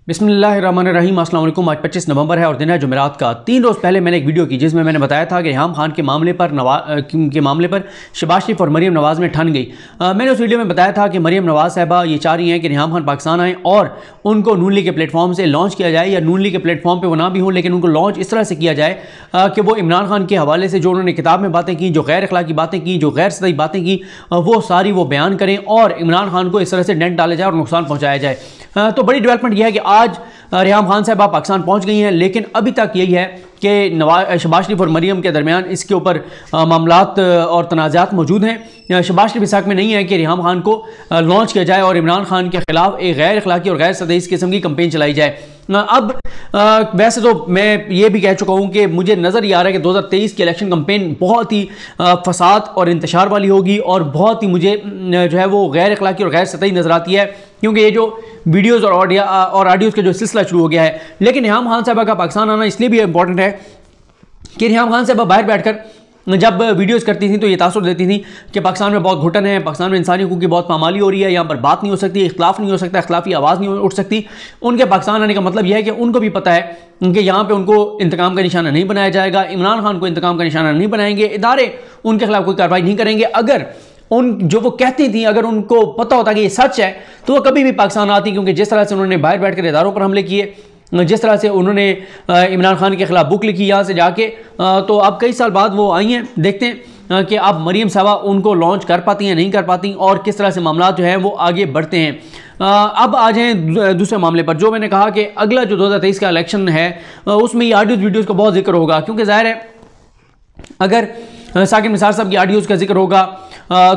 बिस्मिल्लाहिर्रहमानिर्रहीम। अस्सलाम वालेकुम। आज 25 नवंबर है और दिन है जुमेरात का। 3 रोज़ पहले मैंने एक वीडियो की जिसमें मैंने बताया था कि रिहाम खान के मामले पर शहबाज शरीफ और मरीम नवाज़ में ठन गई। मैंने उस वीडियो में बताया था कि मरीम नवाज़ साहबा ये चाह रही हैं कि रिहाम खान पाकिस्तान आएँ और उनको नून लीग के प्लेटफॉर्म से लॉन्च किया जाए, या नून लीग के प्लेटफॉर्म पर वो ना भी हों लेकिन उनको लॉन्च इस तरह से किया जाए कि वो इमरान खान के हवाले से जो उन्होंने किताब में बातें की, जो गैर अखलाकी बातें की, जो गैर सतही बातें की, वो सारी वो बयान करें और इमरान खान को इस तरह से डेंट डाला जाए और नुकसान पहुँचाया जाए। तो बड़ी डेवलपमेंट यह है कि आज रिहाम खान साहबा पाकिस्तान पहुंच गई हैं, लेकिन अभी तक यही है कि शहबाज शरीफ और मरीम के दरमियान इसके ऊपर मामलात और तनाज़ात मौजूद हैं। शहबाज शरीफ इस हक़ में नहीं है कि रिहाम खान को लॉन्च किया जाए और इमरान खान के खिलाफ एक गैर अखलाकी और गैर सतही किस्म की कंपेन चलाई जाए। अब वैसे तो मैं ये भी कह चुका हूँ कि मुझे नज़र ये आ रहा है कि 2023 की इलेक्शन कंपेन बहुत ही फसाद और इंतशार वाली होगी और बहुत ही मुझे जो है वो गैर अखलाकी और गैर सतही नज़र आती है, क्योंकि ये जो वीडियोज़ और ऑडियोज़ का जो सिलसिला शुरू हो गया है। लेकिन रिहाम खान साहबा का पाकिस्तान आना इसलिए भी इंपॉर्टेंट है कि रिहाम खान साहबा बाहर बैठकर जब वीडियोस करती थी तो ये तासुर देती थी कि पाकिस्तान में बहुत घुटन है, पाकिस्तान में इंसानी हकूक़ की बहुत पामाली हो रही है, यहाँ पर बात नहीं हो सकती, इख्तिलाफ नहीं हो सकता, इख्तिलाफी आवाज़ नहीं उठ सकती। उनके पाकिस्तान आने का मतलब यह है कि उनको भी पता है कि यहाँ पे उनको इंतकाम का निशाना नहीं बनाया जाएगा, इमरान खान को इंतकाम का निशाना नहीं बनाएंगे, इदारे उनके खिलाफ कोई कार्रवाई नहीं करेंगे। अगर उन जो वो कहती थी अगर उनको पता होता कि ये सच है तो वो कभी भी पाकिस्तान आती, क्योंकि जिस तरह से उन्होंने बाहर बैठ कर इदारों पर हमले किए, जिस तरह से उन्होंने इमरान खान के खिलाफ बुक लिखी यहाँ से जाके, तो अब कई साल बाद वो आई हैं। देखते हैं कि अब मरीम साहबा उनको लॉन्च कर पाती हैं नहीं कर पाती और किस तरह से मामला जो है वो आगे बढ़ते हैं। अब आ जाएँ दूसरे मामले पर। जो मैंने कहा कि अगला जो 2023 का इलेक्शन है उसमें ये ऑडियोज़ वीडियोज़ का बहुत जिक्र होगा, क्योंकि ज़ाहिर है अगर साकिब निसार साहब की ऑडियोज़ का जिक्र होगा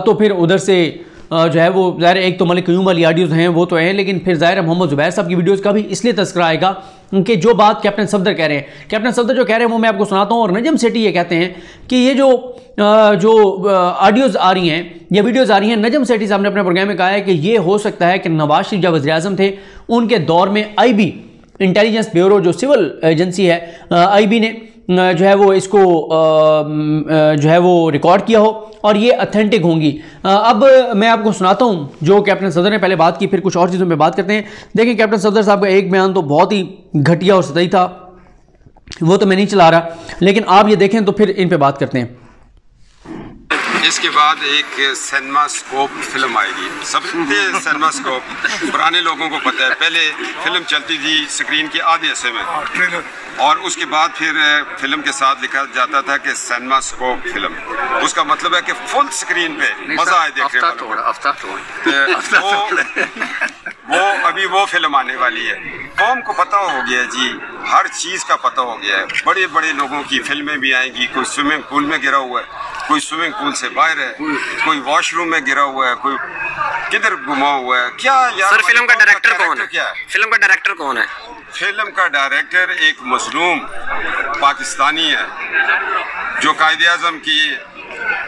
तो फिर उधर से जो है वो ज़ाहिर एक तो मलिक क़यूम वाली ऑडियोज़ हैं वो तो हैं, लेकिन फिर ज़ाहिर मोहम्मद ज़ुबैर साहब की वीडियोज़ का भी इसलिए तज़किरा आएगा कि जो बात कैप्टन सफदर कह रहे हैं, कैप्टन सफदर जो कह रहे हैं वो मैं आपको सुनाता हूँ। और नजम सेठी ये कहते हैं कि ये जो ऑडियोज़ आ रही हैं या वीडियोज़ आ रही हैं, नजम सेठी साहब ने अपने प्रोग्राम में कहा है कि ये हो सकता है कि नवाज शरीफ जब वज़ीर-ए-आज़म थे उनके दौर में IB इंटेलिजेंस ब्यूरो जो सिविल एजेंसी है IB ने जो है वो इसको जो है वो रिकॉर्ड किया हो और ये अथेंटिक होंगी। अब मैं आपको सुनाता हूँ जो कैप्टन सफदर ने पहले बात की, फिर कुछ और चीज़ों पे बात करते हैं। देखिए कैप्टन सफदर साहब का एक बयान तो बहुत ही घटिया और सतही था, वो तो मैं नहीं चला रहा, लेकिन आप ये देखें तो फिर इन पे बात करते हैं। इसके बाद एक सिनेमास्कोप फिल्म आएगी। सबसे सिनेमास्कोप पुराने लोगों को पता है, पहले फिल्म चलती थी स्क्रीन के आधे हिस्से में और उसके बाद फिर फिल्म के साथ लिखा जाता था कि सिनेमास्कोप फिल्म। उसका मतलब है कि फुल स्क्रीन पे मजा आए देखने वो अभी वो फिल्म आने वाली है। कौम को पता हो गया है जी, हर चीज़ का पता हो गया है। बड़े बड़े लोगों की फिल्में भी आएंगी। कोई स्विमिंग पूल में गिरा हुआ है, कोई स्विमिंग पूल से बाहर है, कोई वॉशरूम में गिरा हुआ है, कोई किधर गुमा हुआ है। क्या यार सर फिल्म का डायरेक्टर कौन है? क्या है फिल्म का डायरेक्टर कौन है? फिल्म का डायरेक्टर एक मजलूम पाकिस्तानी है जो कायदे आज़म की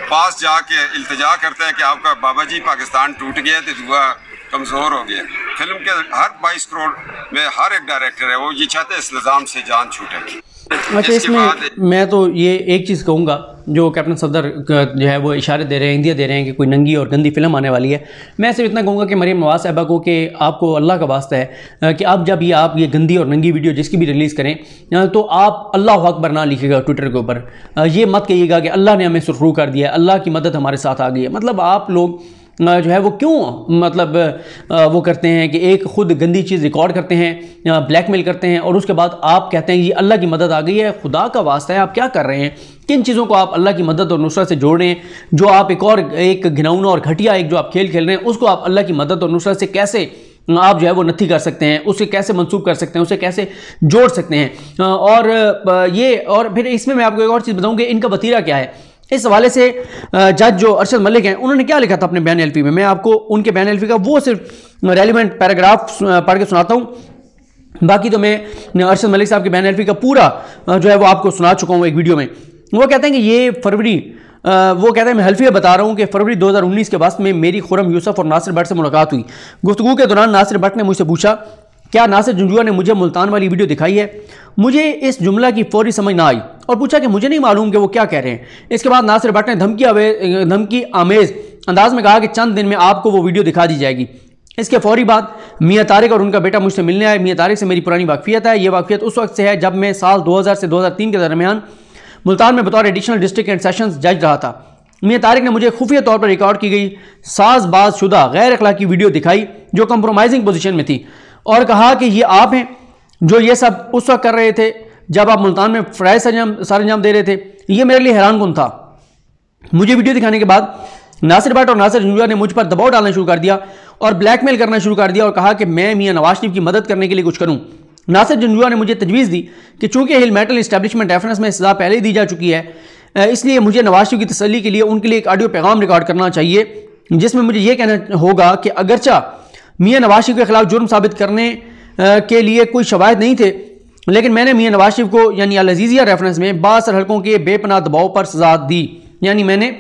पास जाके इल्तिजा करता है कि आपका बाबा जी पाकिस्तान टूट गया तो दुआ कमज़ोर हो गया। फिल्म के हर 22 करोड़ में हर एक डायरेक्टर है वो ये चाहते हैं इस निज़ाम से जान छूटे। अच्छा, इसमें मैं तो ये एक चीज़ कहूँगा, जो कैप्टन सफदर जो है वो इशारे दे रहे हैं, इंदिया दे रहे हैं कि कोई नंगी और गंदी फिल्म आने वाली है। मैं सिर्फ इतना कहूँगा कि मरीम नवाज़ साहबा को कि आपको अल्लाह का वास्ता है कि आप जब आप ये गंदी और नंगी वीडियो जिसकी भी रिलीज़ करें तो आप अल्लाह अकबर ना लिखिएगा ट्विटर के ऊपर। ये मत कहिएगा कि अल्लाह ने हमें सुरखरू कर दिया, अल्लाह की मदद हमारे साथ आ गई है। मतलब आप लोग जो है वो क्यों मतलब वो करते हैं कि एक खुद गंदी चीज़ रिकॉर्ड करते हैं, ब्लैकमेल करते हैं और उसके बाद आप कहते हैं कि अल्लाह की मदद आ गई है। खुदा का वास्ता है आप क्या कर रहे हैं? किन चीज़ों को आप अल्लाह की मदद और नुसरत से जोड़ रहे हैं? जो आप एक घिनौना और घटिया एक जो आप खेल खेल रहे हैं उसको आप अल्लाह की मदद और नुसरत से कैसे आप जो है वो नथी कर सकते हैं, उसे कैसे मंसूब कर सकते हैं, उसे कैसे जोड़ सकते हैं? और फिर इसमें मैं आपको एक और चीज़ बताऊँ कि इनका वतीरा क्या है। इस हवाले से जज जो अरशद मलिक हैं उन्होंने क्या लिखा था अपने बयान एलपी में, मैं आपको उनके बयान एलपी का वो सिर्फ रेलिवेंट पैराग्राफ पढ़ के सुनाता हूँ। बाकी तो मैं अरशद मलिक साहब के बयान एलपी का पूरा जो है वो आपको सुना चुका हूँ एक वीडियो में। वो कहते हैं कि ये फरवरी वो कहते हैं मैं हल्फिया बता रहा हूँ कि फरवरी 2019 के वक्त में मेरी खुरम यूसुफ और नासिर भट्ट से मुलाकात हुई। गुफ्तगू के दौरान नासिर भट्ट ने मुझसे पूछा क्या नासिर जुंजुआ ने मुझे मुल्तान वाली वीडियो दिखाई है? मुझे इस जुमला की फौरी समझ ना आई और पूछा कि मुझे नहीं मालूम कि वो क्या कह रहे हैं। इसके बाद नासिर भट्ट ने धमकी आमेज अंदाज में कहा कि चंद दिन में आपको वो वीडियो दिखा दी जाएगी। इसके फौरी बाद मियाँ तारिक और उनका बेटा मुझसे मिलने आए। मियाँ तारिक से मेरी पुरानी वाकफियत है। ये वाकफियत उस वक्त से है जब मैं साल 2000 से 2003 के दरमियान मुल्तान में बतौर एडिशनल डिस्ट्रिक्ट एंड सेशंस जज रहा था। मियाँ तारिक ने मुझे खुफिया तौर पर रिकॉर्ड की गई साज़बाज शुदा गैर अखलाकी वीडियो दिखाई जो कंप्रोमाइजिंग पोजीशन में थी, और कहा कि ये आप हैं जो ये सब उस वक्त कर रहे थे जब आप मुल्तान में फ़राइज़ सरंजाम दे रहे थे। ये मेरे लिए हैरानकुन था। मुझे वीडियो दिखाने के बाद नासिर भट्ट और नासिर जंजुआ ने मुझ पर दबाव डालना शुरू कर दिया और ब्लैकमेल करना शुरू कर दिया और कहा कि मैं मियाँ नवाज शरीफ की मदद करने के लिए कुछ करूँ। नासिर जंजुआ ने मुझे तजवीज़ दी कि चूँकि हिल मेटल इस्टेब्लिशमेंट रेफरेंस में सज़ा पहले दी जा चुकी है, इसलिए मुझे नवाज शरीफ की तसल्ली के लिए उनके लिए एक ऑडियो पैगाम रिकॉर्ड करना चाहिए जिसमें मुझे ये कहना होगा कि अगरचा मियाँ नवाज शरीफ के खिलाफ जुर्म साबित करने के लिए कोई शवाहिद नहीं थे, लेकिन मैंने मियाँ नवाज शरीफ को यानी अल अज़ीज़िया रेफरेंस में बासर हल्कों के बेपनाह दबाव पर सजा दी। यानी मैंने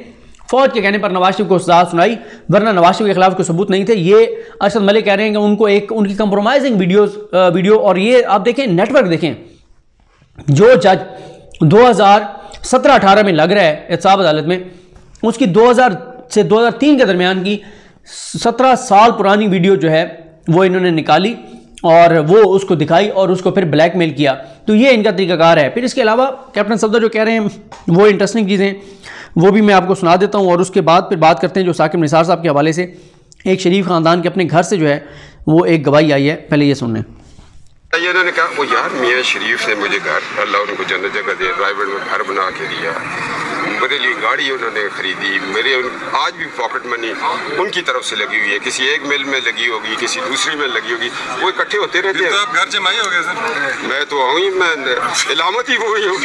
फौज के कहने पर नवाज शरीफ को सजा सुनाई, वरना नवाज शरीफ के खिलाफ कोई सबूत नहीं थे। ये अरशद मलिक कह रहे हैं कि उनको एक उनकी कंप्रोमाइजिंग वीडियो और ये आप देखें नेटवर्क देखें जो जज 2017-18 में लग रहा है एहतसाब अदालत में, उसकी 2000 से 2003 के दरमियान की 17 साल पुरानी वीडियो जो है वो इन्होंने निकाली और वो उसको दिखाई और उसको फिर ब्लैकमेल किया। तो ये इनका तरीकाकार है। फिर इसके अलावा कैप्टन सफदर जो कह रहे हैं वो इंटरेस्टिंग चीज़ें वो भी मैं आपको सुना देता हूँ और उसके बाद फिर बात करते हैं जो साकिब निसार साहब के हवाले से एक शरीफ ख़ानदान के अपने घर से जो है वो एक गवाही आई है। पहले ये सुन लें। ये इन्होंने कहा वो यार मियाँ शरीफ ने मुझे घर, अल्लाह उनको जन्नत जगह दे, रायगढ़ में घर बना के दिया, मेरे लिए गाड़ी उन्होंने खरीदी, मेरे आज भी पॉकेट मनी उनकी तरफ से लगी हुई है, किसी एक मिल में लगी होगी, किसी दूसरी में लगी होगी, वो इकट्ठे होते रहते हैं। तो आप घर जमाई हो गए सर? मैं तो वही, मैं इलामत ही वही हूँ।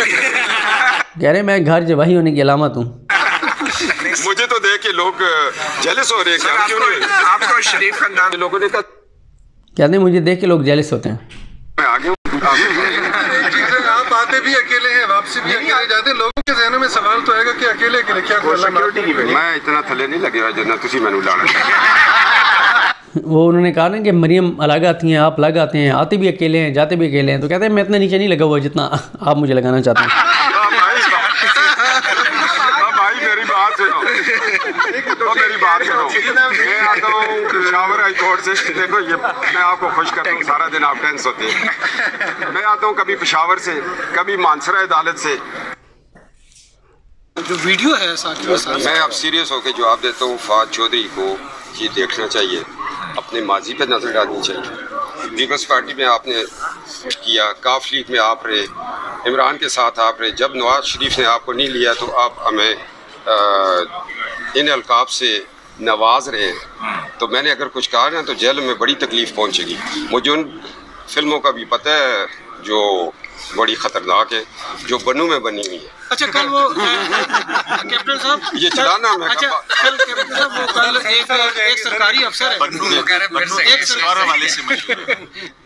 कह रहे मैं घर जवाही होने की अलामत हूँ। मुझे तो देख के लोग जेलस हो रहे हैं। आपको शरीफ खानदान लोगों ने कहा, कहते हैं मुझे देख के लोग जेलस होते हैं। मैं आ गया। आप आते भी अकेले हैं, वापसी भी अकेले जाते हैं। लोगों के ज़हनों में सवाल तो आएगा कि अकेले क्या सिक्योरिटी की। मैं इतना थले नहीं लगे हुआ जितना तुसी मैनू लाना। वो उन्होंने कहा ना कि मरियम अलग आती हैं, आप अलग आते हैं, आते भी अकेले हैं, जाते भी अकेले हैं। तो कहते हैं मैं इतना नीचे नहीं लगा हुआ जितना आप मुझे लगाना चाहते हैं। मेरी बात सुनो, मैं आता हूँ पेशावर हाई कोर्ट से। देखो ये मैं आपको खुश करता हूँ, सारा दिन आप टेंस होते हैं। मैं आता हूँ कभी पेशावर से, कभी मानसरा अदालत से। जो वीडियो है साथ मैं अब सीरियस होकर जवाब देता हूँ। फवाद चौधरी को ये देखना चाहिए, अपने माजी पर नजर डालनी चाहिए। पीपल्स पार्टी में आपने किया, काफ लीग में आप रहे, इमरान के साथ आप रहे। जब नवाज शरीफ ने आपको नहीं लिया तो आप हमें इन अलकाब से नवाज रहे हैं। तो मैंने अगर कुछ कहा ना तो जेल में बड़ी तकलीफ पहुंचेगी। मुझे उन फिल्मों का भी पता है जो बड़ी ख़तरनाक है, जो बनू में बनी हुई है। अच्छा, कल वो कैप्टन साहब ये चलाना मैं अच्छा, कल कैप्टन साहब वो कल एक सरकारी अफसर है,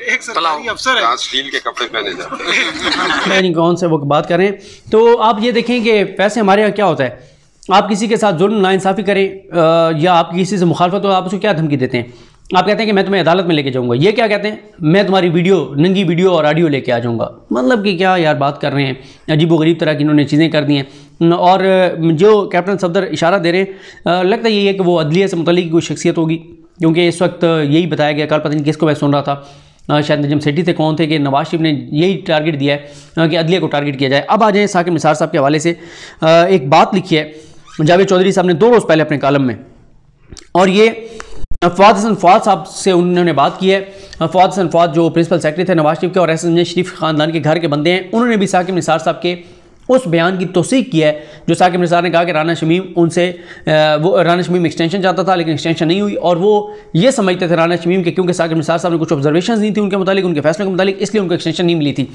एक सरकारी अफसर है, स्टील के कपड़े पहने जाते हैं। मैं नहीं कौन से वो बात करें। तो आप ये देखें कि वैसे हमारे यहाँ क्या होता है, आप किसी के साथ जुल्म नाइंसाफ़ी करें या आप किसी से मुखालफत हो, आप उसको क्या धमकी देते हैं? आप कहते हैं कि मैं तुम्हें अदालत में लेके जाऊंगा। ये क्या कहते हैं, मैं तुम्हारी वीडियो, नंगी वीडियो और ऑडियो लेके आ जाऊंगा। मतलब कि क्या यार बात कर रहे हैं, अजीब व गरीब तरह की इन्होंने चीज़ें कर दी हैं। और जो कैप्टन सफदर इशारा दे रहे हैं, लगता यही है कि वो अदलिया से मुतल्लिक़ कोई शख्सियत होगी, क्योंकि इस वक्त यही बताया गया। कल पता नहीं किसको मैं सुन रहा था, शायद नजम सेठी थे, कौन थे, कि नवाज शरीफ ने यही टारगेट दिया है कि अदलिया को टारगेट किया जाए। अब आ जाए साकिब निसार साहब के हवाले से एक बात लिखी है जावेद चौधरी साहब ने 2 रोज़ पहले अपने कॉलम में, और ये फवाद हसन फवाद साहब से उन्होंने बात की है। फवाद हसन फवाद जो प्रिंसिपल सेक्रेटरी थे नवाज शरीफ के और एसएम शरीफ ख़ानदान के घर के बंदे हैं, उन्होंने भी साकिब निसार साहब के उस बयान की तौसीक की है जो साकिब निसार ने कहा कि राना शमीम उनसे राना शमीम एक्सटेंशन चाहता था लेकिन एक्सटेंशन नहीं हुई, और वो ये समझते थे राना शमीम के क्योंकि साकिब निसार साहब ने कुछ ऑब्जर्वेशन नहीं थी उनके मुतालिक, उनके फैसलों के मुतालिक, इसलिए उनको एक्सटेंशन नहीं मिली थी।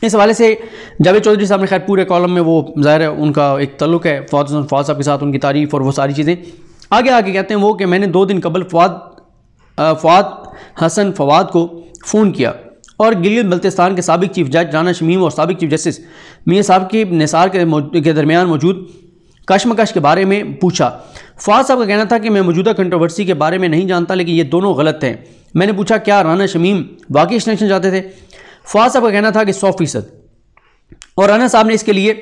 इस हवाले से जावेद चौधरी साहब ने खैर पूरे कॉलम में, वो ज़ाहिर है उनका एक तल्लुक़ है फवाद हसन फवाद साहब के साथ, उनकी तारीफ़ और वो सारी चीज़ें। आगे कहते हैं वो कि मैंने 2 दिन कबल फवाद हसन फवाद को फ़ोन किया और गिलगित बल्तिस्तान के साबिक चीफ जज राना शमीम और साबिक चीफ जस्टिस मियाँ साहब के निसार के दरमियान मौजूद कशमकश के बारे में पूछा। फवाद साहब का कहना था कि मैं मौजूदा कंट्रोवर्सी के बारे में नहीं जानता, लेकिन ये दोनों गलत हैं। मैंने पूछा क्या राना शमीम वाकई एक्सटेंशन चाहते थे? फवाद साहब का कहना था कि 100%, और राना साहब ने इसके लिए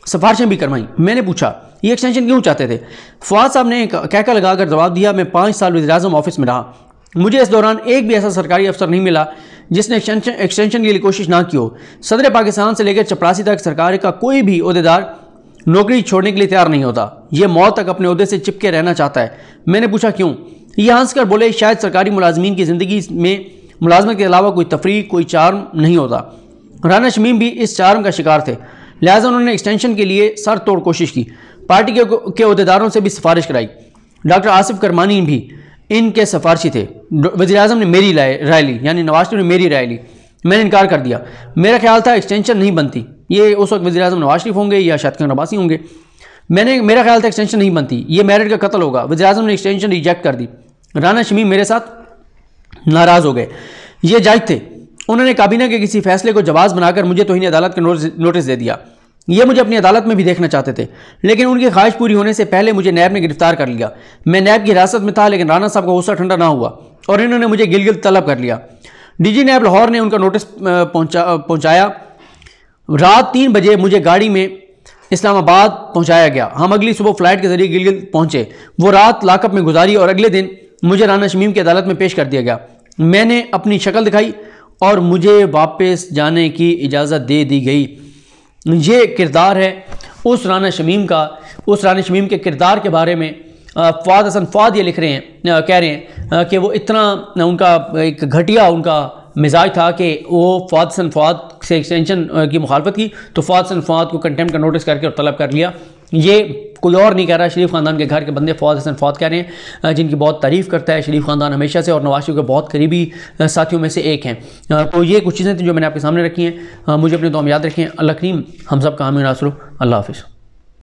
सिफारिशें भी करवाई। मैंने पूछा ये एक्सटेंशन क्यों चाहते थे? फवाद साहब ने कहका लगाकर जवाब दिया, मैं 5 साल वज़ीर-ए-आज़म ऑफिस में रहा, मुझे इस दौरान एक भी ऐसा सरकारी अफसर नहीं मिला जिसने एक्सटेंशन के लिए कोशिश ना की हो। सदर पाकिस्तान से लेकर चपरासी तक सरकार का कोई भी ओहदेदार नौकरी छोड़ने के लिए तैयार नहीं होता। ये मौत तक अपने ओहदे से चिपके रहना चाहता है। मैंने पूछा क्यों? ये हंसकर बोले, शायद सरकारी मुलाजमीन की ज़िंदगी में मुलाजमत के अलावा कोई तफरीह, कोई चार्म नहीं होता। राना शमीम भी इस चार्म का शिकार थे, लिहाजा उन्होंने एक्सटेंशन के लिए सर तोड़ कोशिश की। पार्टी के अहदेदारों से भी सिफारिश कराई। डॉक्टर आसिफ करमानी भी इनके सिफारशी थे। वज़ीर-ए-आज़म ने मेरी राय ली, यानी नवाज शरीफ ने मेरी राय ली। मैंने इनकार कर दिया। मेरा ख्याल था एक्सटेंशन नहीं बनती। ये उस वक्त वज़ीर-ए-आज़म नवाज शरीफ होंगे या शायद खान अब्बासी होंगे। मेरा ख्याल था एक्सटेंशन नहीं बनती, ये मेरिट का कत्ल होगा। वज़ीर-ए-आज़म ने एक्सटेंशन रिजेक्ट कर दी। राना शमीम मेरे साथ नाराज़ हो गए। ये जायज़ थे। उन्होंने काबीना के किसी फैसले को जवाज़ बनाकर मुझे तौहीन अदालत का नोटिस दे दिया। ये मुझे अपनी अदालत में भी देखना चाहते थे, लेकिन उनकी ख्वाहिश पूरी होने से पहले मुझे नैब ने गिरफ्तार कर लिया। मैं नैब की हिरासत में था, लेकिन राना साहब का गुस्सा ठंडा ना हुआ और इन्होंने मुझे गिलगित तलब कर लिया। डीजी नैब लाहौर ने उनका नोटिस पहुँचाया। रात 3 बजे मुझे गाड़ी में इस्लामाबाद पहुँचाया गया। हम अगली सुबह फ़्लाइट के ज़रिए गिलगित पहुँचे। वो रात लाकअप में गुजारी और अगले दिन मुझे राना शमीम की अदालत में पेश कर दिया गया। मैंने अपनी शक्ल दिखाई और मुझे वापस जाने की इजाज़त दे दी गई। ये किरदार है उस राना शमीम का। उस राना शमीम के किरदार के बारे में फ़वाद हसन फ़वाद ये लिख रहे हैं, कह रहे हैं कि वो इतना उनका एक घटिया उनका मिजाज था कि वो फ़वाद हसन फ़वाद से एक्सटेंशन की मुखालफत की, तो फ़वाद हसन फ़वाद को कंटेम्प्ट का नोटिस करके और तलब कर लिया। ये कोई और नहीं कह रहा, शरीफ ख़ानदान के घर के बंदे फ़वाद हसन फ़वाद कह रहे हैं, जिनकी बहुत तारीफ़ करता है शरीफ ख़ानदान हमेशा से और नवाज शरीफ के बहुत करीबी साथियों में से एक हैं। तो ये कुछ चीज़ें थी जो मैंने आपके सामने रखी हैं। मुझे अपने दुआ में याद रखें। अल्लाह करीम हम सब का हामी नासरो। अल्लाह हाफ़िज़।